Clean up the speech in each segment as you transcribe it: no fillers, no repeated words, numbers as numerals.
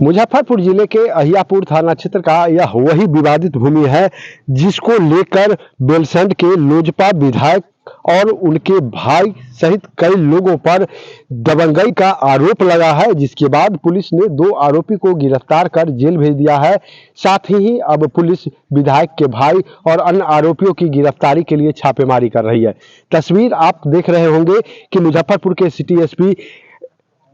मुजफ्फरपुर जिले के अहियापुर थाना क्षेत्र का यह वही विवादित भूमि है जिसको लेकर बेलसंड के लोजपा विधायक और उनके भाई सहित कई लोगों पर दबंगई का आरोप लगा है, जिसके बाद पुलिस ने 2 आरोपी को गिरफ्तार कर जेल भेज दिया है। साथ ही अब पुलिस विधायक के भाई और अन्य आरोपियों की गिरफ्तारी के लिए छापेमारी कर रही है। तस्वीर आप देख रहे होंगे कि मुजफ्फरपुर के city SP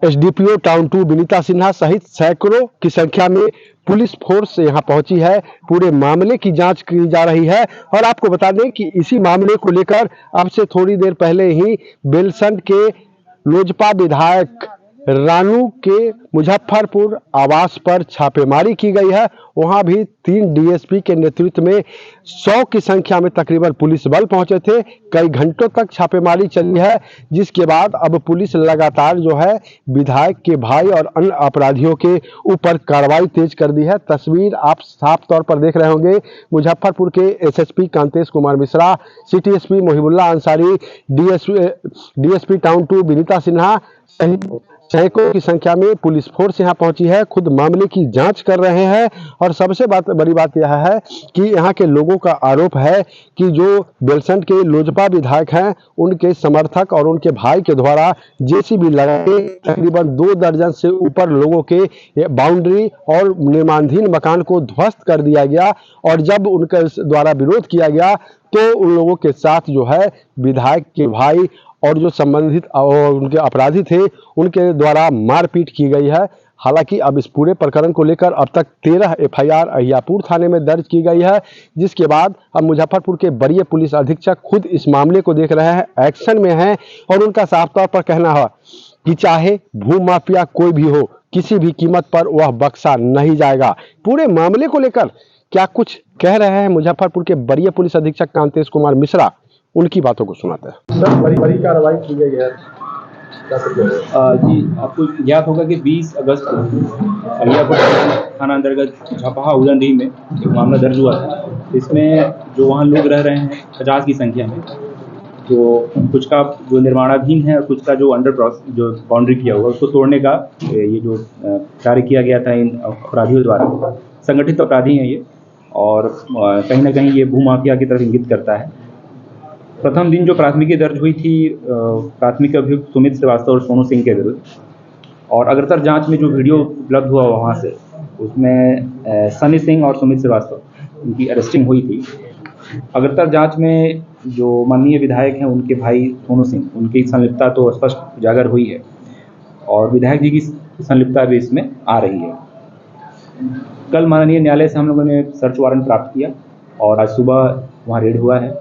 SDPO town 2 Vinita Sinha सहित सैकड़ों की संख्या में पुलिस फोर्स यहां पहुंची है। पूरे मामले की जांच की जा रही है और आपको बता दें कि इसी मामले को लेकर अब से थोड़ी देर पहले ही बेलसंड के लोजपा विधायक रानू के मुजफ्फरपुर आवास पर छापेमारी की गई है। वहां भी 3 डीएसपी के नेतृत्व में 100 की संख्या में तकरीबन पुलिस बल पहुंचे थे। कई घंटों तक छापेमारी चली है, जिसके बाद अब पुलिस लगातार जो है विधायक के भाई और अन्य अपराधियों के ऊपर कार्रवाई तेज कर दी है। तस्वीर आप साफ तौर पर देख रहे होंगे। मुजफ्फरपुर के SSP Kantesh Kumar Mishra, city SP Mohibullah Ansari, DSP town 2 Vinita Sinha सैकड़ों की संख्या में पुलिस फोर्स यहां पहुंची है, खुद मामले की जांच कर रहे हैं। और सबसे बड़ी बात यह है कि यहां के लोगों का आरोप है कि जो बेलसंड के लोजपा विधायक हैं, उनके समर्थक और उनके भाई के द्वारा जेसीबी लगा के तकरीबन 2 दर्जन से ऊपर लोगों के बाउंड्री और निर्माणाधीन मकान को ध्वस्त कर दिया गया। और जब उनके द्वारा विरोध किया गया तो उन लोगों के साथ जो है विधायक के भाई और जो संबंधित और उनके अपराधी थे उनके द्वारा मारपीट की गई है। हालांकि अब इस पूरे प्रकरण को लेकर अब तक 13 एफआईआर अहियापुर थाने में दर्ज की गई है, जिसके बाद अब मुजफ्फरपुर के वरीय पुलिस अधीक्षक खुद इस मामले को देख रहे हैं, एक्शन में हैं। और उनका साफ तौर पर कहना है कि चाहे भू माफिया कोई भी हो, किसी भी कीमत पर वह बख्शा नहीं जाएगा। पूरे मामले को लेकर क्या कुछ कह रहे हैं मुजफ्फरपुर के वरीय पुलिस अधीक्षक कांतेश कुमार मिश्रा, उनकी बातों को सुनाते हैं। सर, बड़ी कार्रवाई की गई है। जी, आपको ज्ञात होगा कि 20 अगस्त को अहियापुर थाना अंतर्गत झपहा उदनडीह में एक मामला दर्ज हुआ था। इसमें जो वहाँ लोग रह रहे हैं 50 की संख्या में, तो कुछ का जो निर्माणाधीन है और कुछ का जो जो बाउंड्री किया हुआ उसको तोड़ने का ये जो कार्य किया गया था इन अपराधियों द्वारा। संगठित अपराधी हैं ये, और कहीं ना कहीं ये भूमाफिया की तरफ इंगित करता है। प्रथम दिन जो प्राथमिकी दर्ज हुई थी प्राथमिक अभियुक्त सुमित श्रीवास्तव और सोनू सिंह के विरुद्ध, और अग्रतर जांच में जो वीडियो उपलब्ध हुआ वहाँ से उसमें सनी सिंह और सुमित श्रीवास्तव उनकी अरेस्टिंग हुई थी। अग्रतर जांच में जो माननीय विधायक हैं उनके भाई सोनू सिंह, उनकी संलिप्तता तो स्पष्ट उजागर हुई है और विधायक जी की संलिप्तता भी इसमें आ रही है। कल माननीय न्यायालय से हम लोगों ने सर्च वारंट प्राप्त किया और आज सुबह वहाँ रेड हुआ है।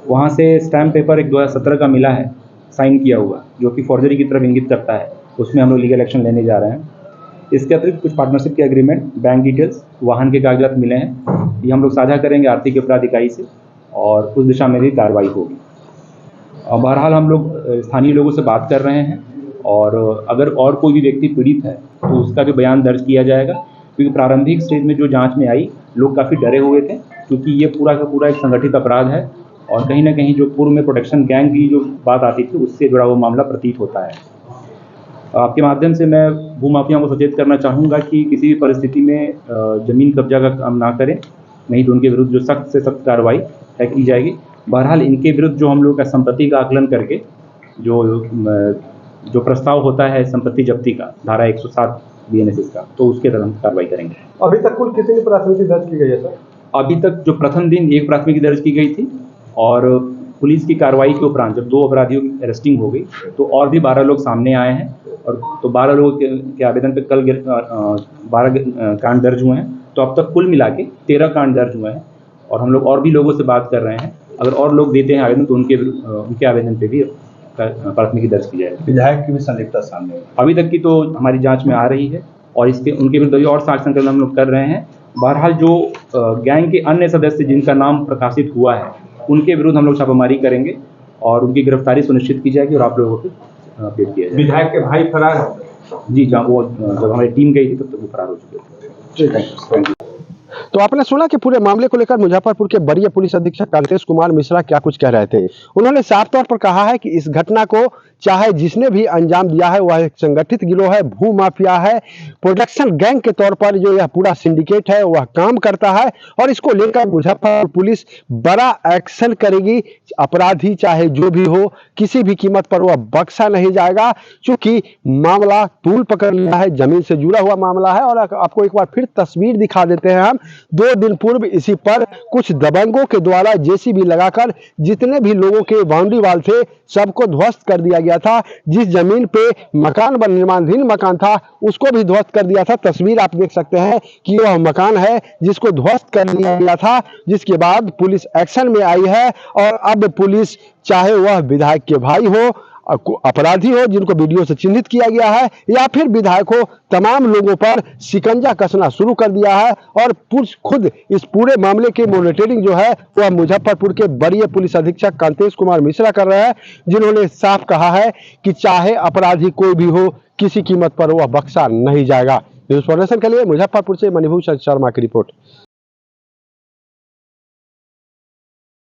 वहाँ से स्टैम्प पेपर एक 2017 का मिला है साइन किया हुआ, जो कि फॉर्जरी की तरफ इंगित करता है। उसमें हम लोग लीगल एक्शन लेने जा रहे हैं। इसके अतिरिक्त कुछ पार्टनरशिप के एग्रीमेंट, बैंक डिटेल्स, वाहन के कागजात मिले हैं। ये हम लोग साझा करेंगे आर्थिक अपराध इकाई से और उस दिशा में भी कार्रवाई होगी। बहरहाल हम लोग स्थानीय लोगों से बात कर रहे हैं और अगर और कोई भी व्यक्ति पीड़ित है तो उसका भी बयान दर्ज किया जाएगा, क्योंकि प्रारंभिक स्टेज में जो जाँच में आई लोग काफ़ी डरे हुए थे, क्योंकि ये पूरा का पूरा एक संगठित अपराध है और कहीं ना कहीं जो पूर्व में प्रोटेक्शन गैंग की जो बात आती थी उससे जुड़ा हुआ मामला प्रतीत होता है। आपके माध्यम से मैं भूमाफियाओं को सचेत करना चाहूँगा कि किसी भी परिस्थिति में ज़मीन कब्जा का काम ना करें, नहीं तो उनके विरुद्ध जो सख्त से सख्त कार्रवाई तय की जाएगी। बहरहाल इनके विरुद्ध जो हम लोग का संपत्ति का आकलन करके जो प्रस्ताव होता है संपत्ति जब्ती का, धारा 107 BNSS का, तो उसके तहत हम कार्रवाई करेंगे। अभी तक कुल कितनी प्राथमिकी दर्ज की गई है सर? अभी तक जो प्रथम दिन 1 प्राथमिकी दर्ज की गई थी और पुलिस की कार्रवाई के उपरांत जब 2 अपराधियों की अरेस्टिंग हो गई तो और भी 12 लोग सामने आए हैं, और तो 12 लोगों के आवेदन पे कल 12 कांड दर्ज हुए हैं। तो अब तक कुल मिला के 13 कांड दर्ज हुए हैं और हम लोग और भी लोगों से बात कर रहे हैं। अगर और लोग देते हैं आवेदन तो उनके आवेदन पे भी प्राथमिकी दर्ज की जाएगी। विधायक की भी संलिप्तता सामने अभी तक की तो हमारी जाँच में आ रही है और उनके विरुद्ध और साक्ष्य संकलन हम लोग कर रहे हैं। बहरहाल जो गैंग के अन्य सदस्य जिनका नाम प्रकाशित हुआ है उनके विरुद्ध हम लोग छापेमारी करेंगे और उनकी गिरफ्तारी सुनिश्चित की जाएगी और आप लोगों को अपडेट किया जाएगा। विधायक के भाई फरार हो? जी, जब हमारी टीम गई थी तब तक वो फरार हो चुके थे। ठीक है। तो आपने सुना कि पूरे मामले को लेकर मुजफ्फरपुर के वरीय पुलिस अधीक्षक कांतेश कुमार मिश्रा क्या कुछ कह रहे थे। उन्होंने साफ तौर पर कहा है कि इस घटना को चाहे जिसने भी अंजाम दिया है वह एक संगठित गिरोह है, भू माफिया है, प्रोडक्शन गैंग के तौर पर जो यह पूरा सिंडिकेट है वह काम करता है और इसको लेकर मुजफ्फरपुर पुलिस बड़ा एक्शन करेगी। अपराधी चाहे जो भी हो, किसी भी कीमत पर वह बख्शा नहीं जाएगा, क्योंकि मामला तूल पकड़ लिया है, जमीन से जुड़ा हुआ मामला है। और आपको एक बार फिर तस्वीर दिखा देते हैं हम। 2 दिन पूर्व इसी पर कुछ दबंगों के द्वारा जेसीबी लगाकर जितने भी लोगों के बाउंड्री वाल थे सबको ध्वस्त कर दिया गया था। जिस जमीन पे मकान निर्माणाधीन मकान था उसको भी ध्वस्त कर दिया था। तस्वीर आप देख सकते हैं कि वह मकान है जिसको ध्वस्त कर दिया गया था, जिसके बाद पुलिस एक्शन में आई है। और अब पुलिस चाहे वह विधायक के भाई हो, अपराधी हो जिनको वीडियो से चिन्हित किया गया है, या फिर विधायक हो, तमाम लोगों पर शिकंजा कसना शुरू कर दिया है। और खुद इस पूरे मामले की मॉनिटरिंग जो है वह मुजफ्फरपुर के वरीय पुलिस अधीक्षक कांतेश कुमार मिश्रा कर रहे हैं, जिन्होंने साफ कहा है कि चाहे अपराधी कोई भी हो, किसी कीमत पर वह बख्शा नहीं जाएगा। न्यूज़ फाउंडेशन के लिए मुजफ्फरपुर से मणिभूषण शर्मा की रिपोर्ट।